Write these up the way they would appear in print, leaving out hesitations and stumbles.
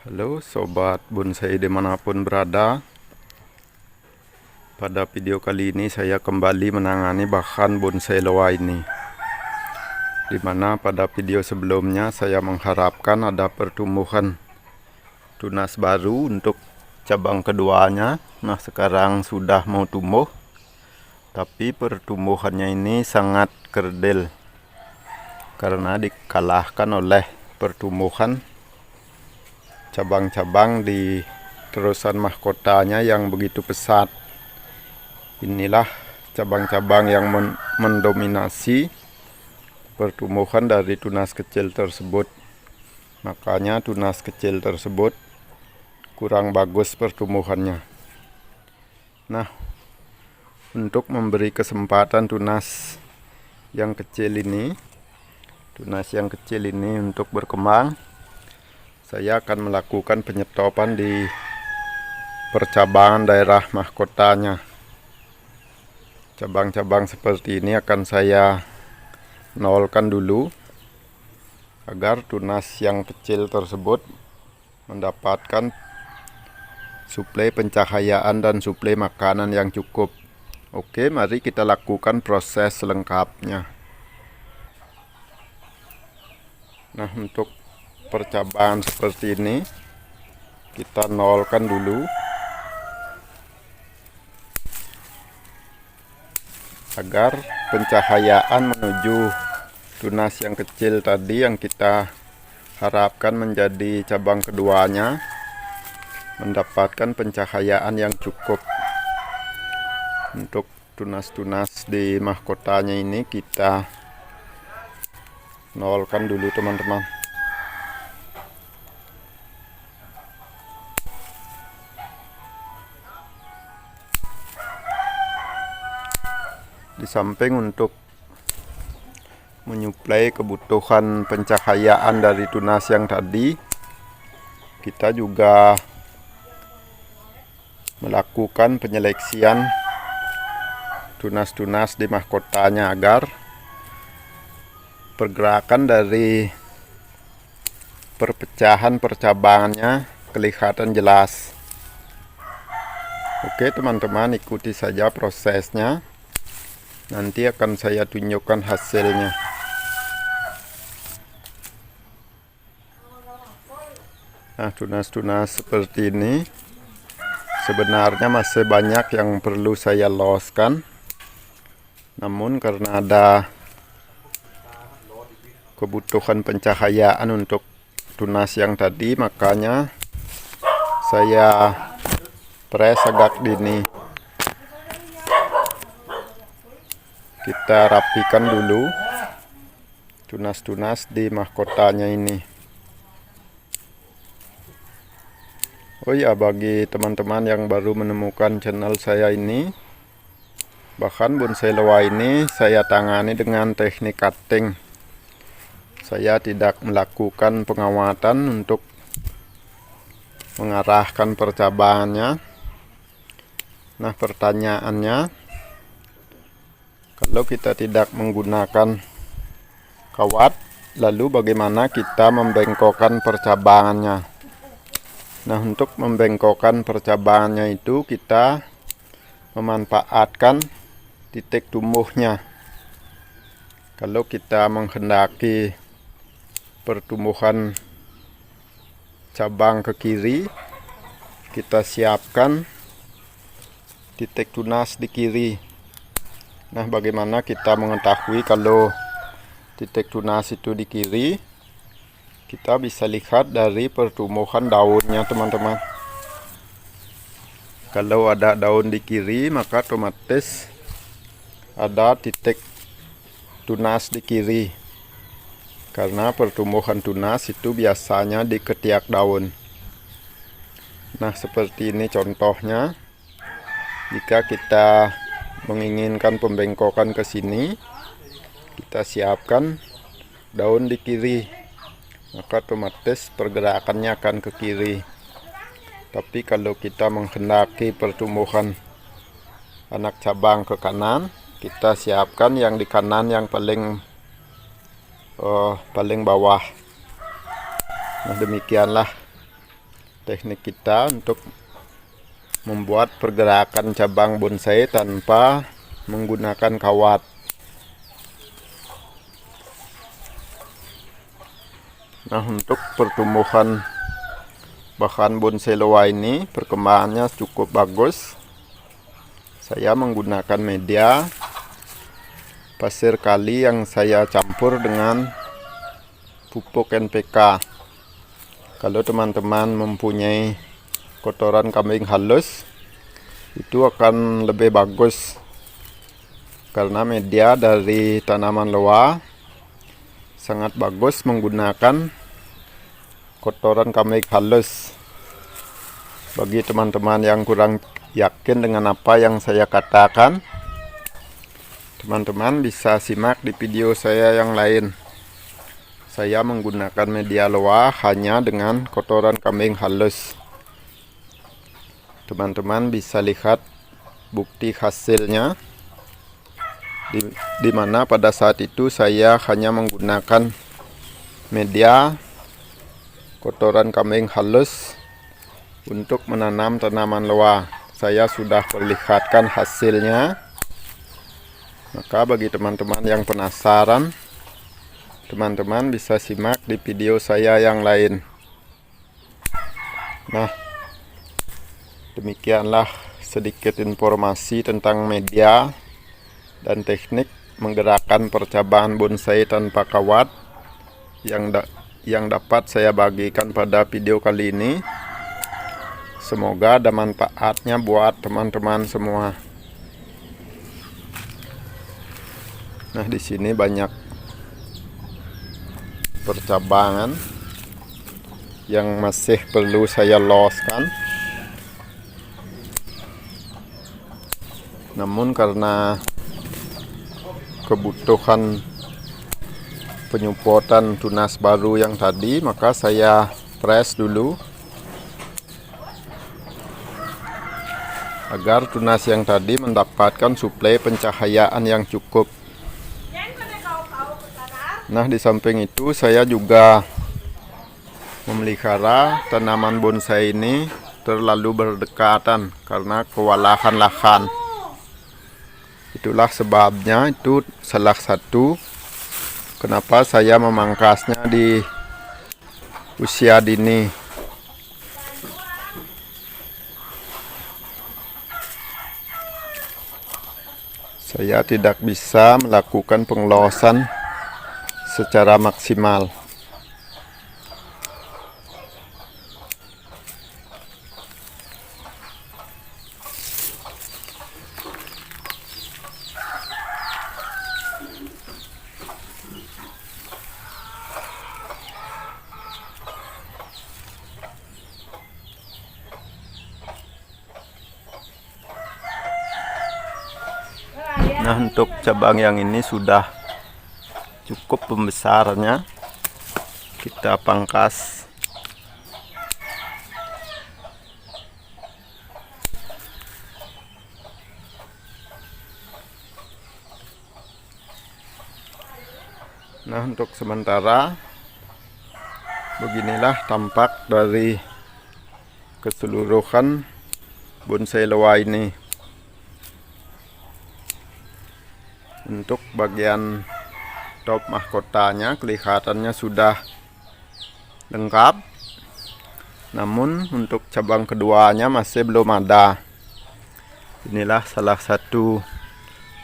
Halo sobat bonsai dimanapun berada. Pada video kali ini saya kembali menangani bahan bonsai loa ini, dimana pada video sebelumnya saya mengharapkan ada pertumbuhan tunas baru untuk cabang keduanya. Nah, sekarang sudah mau tumbuh, tapi pertumbuhannya ini sangat kerdil karena dikalahkan oleh pertumbuhan cabang-cabang di terusan mahkotanya yang begitu pesat. Inilah cabang-cabang yang mendominasi pertumbuhan dari tunas kecil tersebut. Makanya tunas kecil tersebut kurang bagus pertumbuhannya. Nah, untuk memberi kesempatan tunas yang kecil ini untuk berkembang, saya akan melakukan penyetopan di percabangan daerah mahkotanya. Cabang-cabang seperti ini akan saya nolkan dulu agar tunas yang kecil tersebut mendapatkan suplai pencahayaan dan suplai makanan yang cukup. Oke, mari kita lakukan proses selengkapnya. Nah, untuk percabangan seperti ini kita nolkan dulu agar pencahayaan menuju tunas yang kecil tadi yang kita harapkan menjadi cabang keduanya mendapatkan pencahayaan yang cukup. Untuk tunas-tunas di mahkotanya ini kita nolkan dulu teman-teman. Di samping untuk menyuplai kebutuhan pencahayaan dari tunas yang tadi, kita juga melakukan penyeleksian tunas-tunas di mahkotanya agar pergerakan dari perpecahan percabangannya kelihatan jelas. Oke teman-teman, ikuti saja prosesnya. Nanti akan saya tunjukkan hasilnya. Nah, tunas-tunas seperti ini sebenarnya masih banyak yang perlu saya loskan. Namun karena ada kebutuhan pencahayaan untuk tunas yang tadi, makanya saya press agak dini. Kita rapikan dulu tunas-tunas di mahkotanya ini. Oh ya, bagi teman-teman yang baru menemukan channel saya ini, bahan bonsai loa ini saya tangani dengan teknik cutting. Saya tidak melakukan pengawatan untuk mengarahkan percabangannya. Nah, pertanyaannya, kalau kita tidak menggunakan kawat, lalu bagaimana kita membengkokkan percabangannya? Nah, untuk membengkokkan percabangannya itu kita memanfaatkan titik tumbuhnya. Kalau kita menghendaki pertumbuhan cabang ke kiri, kita siapkan titik tunas di kiri. Nah, bagaimana kita mengetahui kalau titik tunas itu di kiri? Kita bisa lihat dari pertumbuhan daunnya teman-teman. Kalau ada daun di kiri, maka otomatis ada titik tunas di kiri. Karena pertumbuhan tunas itu biasanya di ketiak daun. Nah, seperti ini contohnya. Jika kita menginginkan pembengkokan ke sini, kita siapkan daun di kiri, maka otomatis pergerakannya akan ke kiri. Tapi kalau kita menghendaki pertumbuhan anak cabang ke kanan, kita siapkan yang di kanan yang paling bawah. Nah, demikianlah teknik kita untuk membuat pergerakan cabang bonsai tanpa menggunakan kawat. Nah, untuk pertumbuhan bahan bonsai loa ini perkembangannya cukup bagus. Saya menggunakan media pasir kali yang saya campur dengan pupuk NPK. Kalau teman-teman mempunyai kotoran kambing halus, itu akan lebih bagus, karena media dari tanaman loa sangat bagus menggunakan kotoran kambing halus. Bagi teman-teman yang kurang yakin dengan apa yang saya katakan, teman-teman bisa simak di video saya yang lain. Saya menggunakan media loa hanya dengan kotoran kambing halus. Teman-teman bisa lihat bukti hasilnya, di mana pada saat itu saya hanya menggunakan media kotoran kambing halus untuk menanam tanaman loa. Saya sudah perlihatkan hasilnya. Maka bagi teman-teman yang penasaran, teman-teman bisa simak di video saya yang lain. Nah, demikianlah sedikit informasi tentang media dan teknik menggerakkan percabangan bonsai tanpa kawat yang dapat saya bagikan pada video kali ini. Semoga ada manfaatnya buat teman-teman semua. Nah, di sini banyak percabangan yang masih perlu saya loskan. Namun karena kebutuhan penyupotan tunas baru yang tadi, maka saya press dulu agar tunas yang tadi mendapatkan suplai pencahayaan yang cukup. Nah, di samping itu saya juga memelihara tanaman bonsai ini terlalu berdekatan karena kewalahan lahan. Itulah sebabnya, itu salah satu kenapa saya memangkasnya di usia dini. Saya tidak bisa melakukan pengelosan secara maksimal. Nah, untuk cabang yang ini sudah cukup pembesarannya. Kita pangkas. Nah, untuk sementara beginilah tampak dari keseluruhan bonsai loa ini. Untuk bagian top mahkotanya kelihatannya sudah lengkap, namun untuk cabang keduanya masih belum ada. Inilah salah satu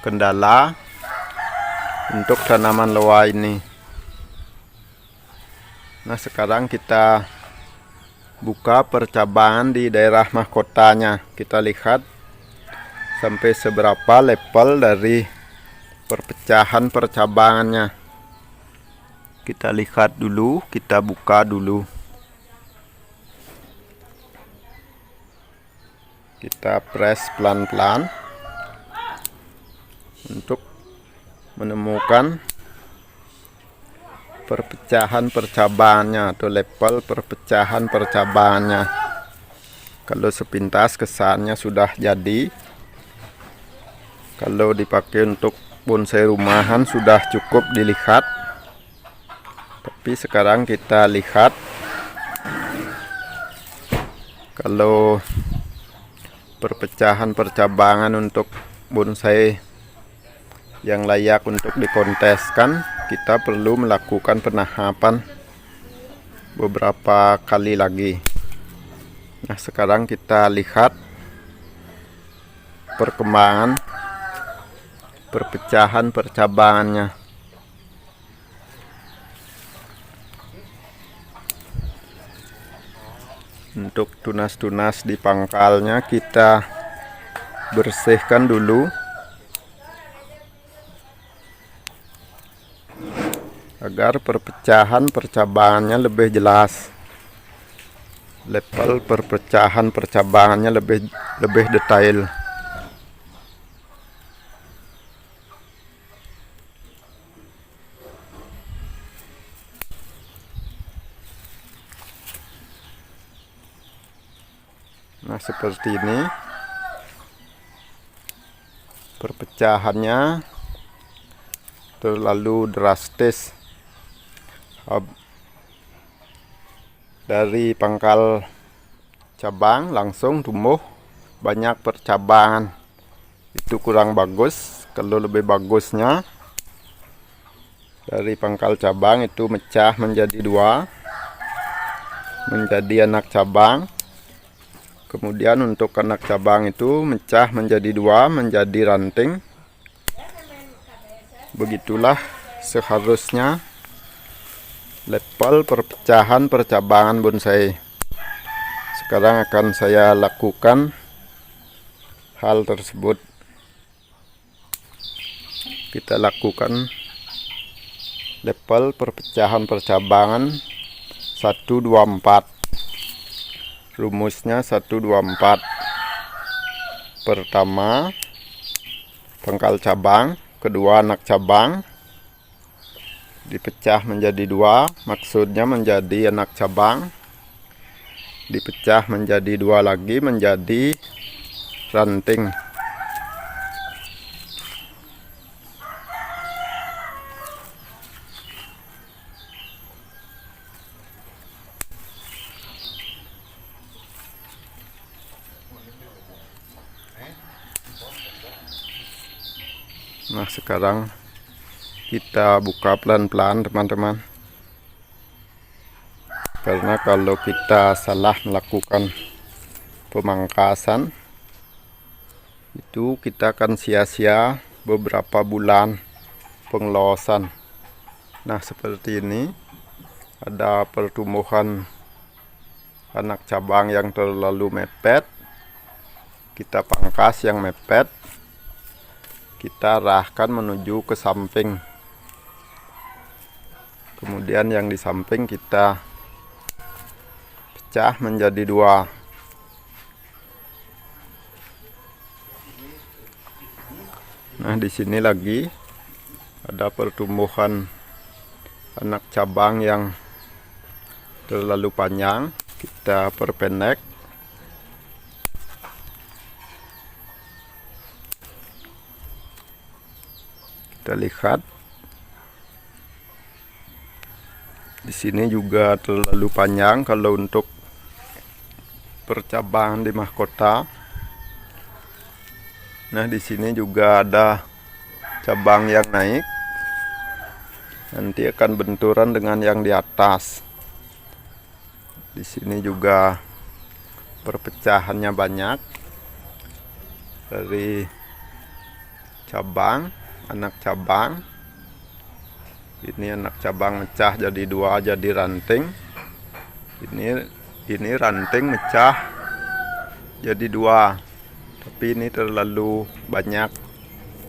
kendala untuk tanaman loa ini. Nah, sekarang kita buka percabangan di daerah mahkotanya. Kita lihat sampai seberapa level dari perpecahan percabangannya. Kita lihat dulu, kita buka dulu. Kita press pelan-pelan untuk menemukan perpecahan percabangannya atau level perpecahan percabangannya. Kalau sepintas kesannya sudah jadi. Kalau dipakai untuk bonsai rumahan sudah cukup dilihat. Tapi sekarang kita lihat Kalau perpecahan percabangan untuk bonsai yang layak untuk dikonteskan, kita perlu melakukan penahapan beberapa kali lagi. Nah, sekarang kita lihat perkembangan perpecahan percabangannya. Untuk tunas-tunas di pangkalnya kita bersihkan dulu agar perpecahan percabangannya lebih jelas. Level perpecahan percabangannya lebih detail. Nah, seperti ini perpecahannya terlalu drastis. Dari pangkal cabang langsung tumbuh banyak percabangan, itu kurang bagus. Kalau lebih bagusnya dari pangkal cabang itu mecah menjadi dua, menjadi anak cabang. Kemudian untuk anak cabang itu mecah menjadi dua, menjadi ranting. Begitulah seharusnya level perpecahan percabangan bonsai. Sekarang akan saya lakukan hal tersebut. Kita lakukan level perpecahan percabangan 124. Rumusnya 124. Pertama pangkal cabang, kedua anak cabang dipecah menjadi dua, maksudnya menjadi anak cabang, dipecah menjadi dua lagi menjadi ranting. Nah, sekarang kita buka pelan-pelan teman-teman, karena kalau kita salah melakukan pemangkasan itu kita akan sia-sia beberapa bulan pengelosan. Nah, seperti ini ada pertumbuhan anak cabang yang terlalu mepet, kita pangkas yang mepet, kita arahkan menuju ke samping. Kemudian yang di samping kita pecah menjadi dua. Nah, di sini lagi ada pertumbuhan anak cabang yang terlalu panjang, kita perpendek. Kita lihat di sini juga terlalu panjang kalau untuk percabangan di mahkota. Nah, di sini juga ada cabang yang naik, nanti akan benturan dengan yang di atas. Di sini juga perpecahannya banyak dari cabang, anak cabang. Ini anak cabang mecah jadi dua, jadi ranting. Ini ranting mecah jadi dua, tapi ini terlalu banyak,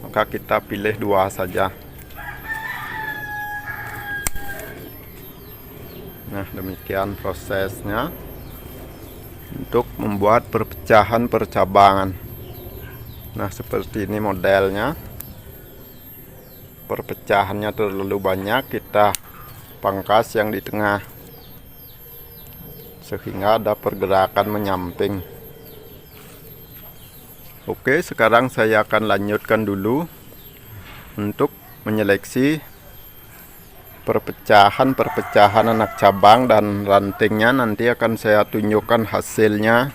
maka kita pilih dua saja. Nah, demikian prosesnya untuk membuat perpecahan percabangan. Nah, seperti ini modelnya. Perpecahannya terlalu banyak, kita pangkas yang di tengah sehingga ada pergerakan menyamping. Oke, sekarang saya akan lanjutkan dulu untuk menyeleksi perpecahan anak cabang dan rantingnya. Nanti akan saya tunjukkan hasilnya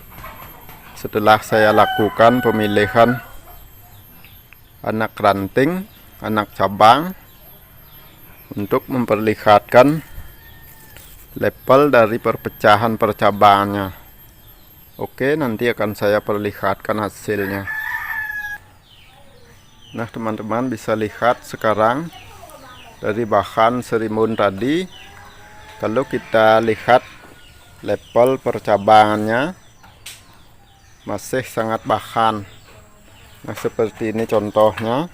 Setelah saya lakukan pemilihan anak ranting, anak cabang untuk memperlihatkan level dari perpecahan percabangannya. Oke, nanti akan saya perlihatkan hasilnya. Nah, teman-teman bisa lihat sekarang dari bahan serimbun tadi, kalau kita lihat level percabangannya masih sangat bahan. Nah, seperti ini contohnya.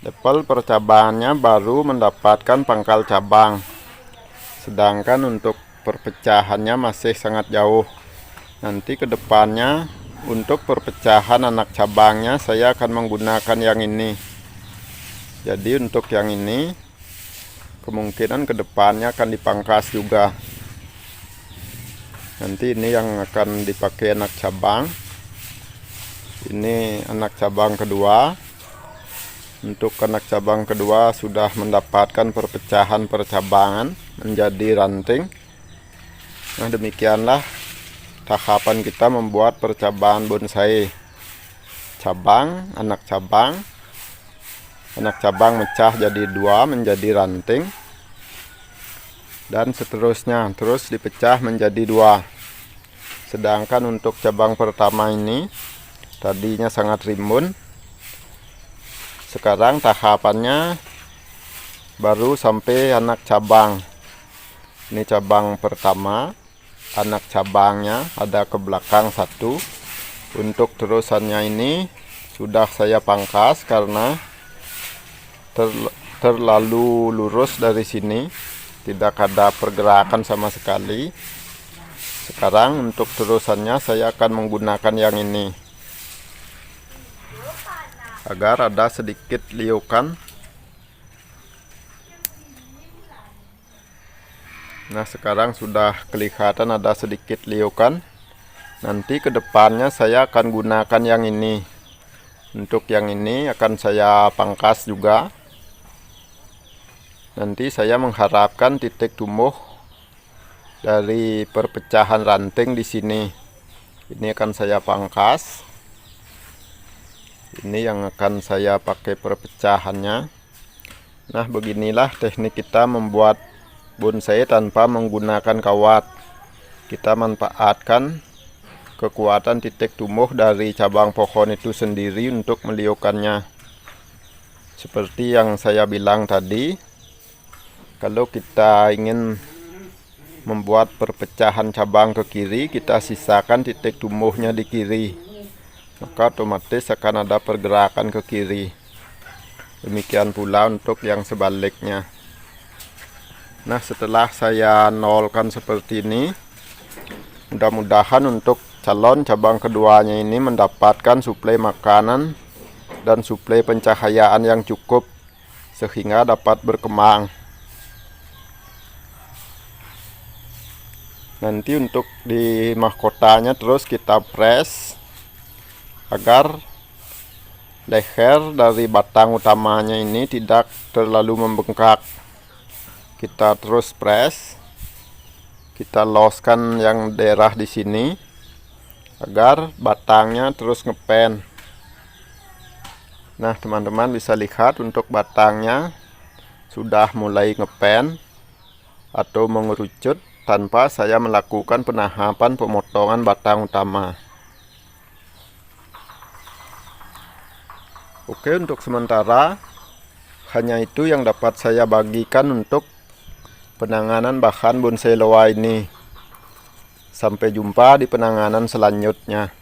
Level percabangannya baru mendapatkan pangkal cabang, sedangkan untuk perpecahannya masih sangat jauh. Nanti kedepannya untuk perpecahan anak cabangnya saya akan menggunakan yang ini. Jadi untuk yang ini kemungkinan kedepannya akan dipangkas juga. Nanti ini yang akan dipakai anak cabang. Ini anak cabang kedua. Untuk anak cabang kedua sudah mendapatkan perpecahan percabangan menjadi ranting. Nah, demikianlah tahapan kita membuat percabangan bonsai. Cabang, anak cabang mecah jadi dua menjadi ranting, dan seterusnya terus dipecah menjadi dua. Sedangkan untuk cabang pertama ini tadinya sangat rimbun, sekarang tahapannya baru sampai anak cabang. Ini cabang pertama, anak cabangnya ada ke belakang satu. Untuk terusannya ini sudah saya pangkas karena terlalu lurus dari sini, tidak ada pergerakan sama sekali. Sekarang untuk terusannya saya akan menggunakan yang ini agar ada sedikit liukan. Nah, sekarang sudah kelihatan ada sedikit liukan. Nanti kedepannya saya akan gunakan yang ini. Untuk yang ini akan saya pangkas juga. Nanti saya mengharapkan titik tumbuh dari perpecahan ranting di sini. Ini akan saya pangkas. Ini yang akan saya pakai perpecahannya. Nah, beginilah teknik kita membuat bonsai tanpa menggunakan kawat. Kita manfaatkan kekuatan titik tumbuh dari cabang pohon itu sendiri untuk meliukannya. Seperti yang saya bilang tadi, kalau kita ingin membuat perpecahan cabang ke kiri, kita sisakan titik tumbuhnya di kiri, maka otomatis akan ada pergerakan ke kiri. Demikian pula untuk yang sebaliknya. Nah, setelah saya nolkan seperti ini, mudah-mudahan untuk calon cabang keduanya ini mendapatkan suplai makanan dan suplai pencahayaan yang cukup sehingga dapat berkembang. Nanti untuk di mahkotanya terus kita press agar leher dari batang utamanya ini tidak terlalu membengkak. Kita terus press, kita loskan yang daerah di sini agar batangnya terus ngepen. Nah, teman-teman bisa lihat untuk batangnya sudah mulai ngepen atau mengerucut tanpa saya melakukan penahapan pemotongan batang utama. Oke, untuk sementara hanya itu yang dapat saya bagikan untuk penanganan bahan bonsai loa ini. Sampai jumpa di penanganan selanjutnya.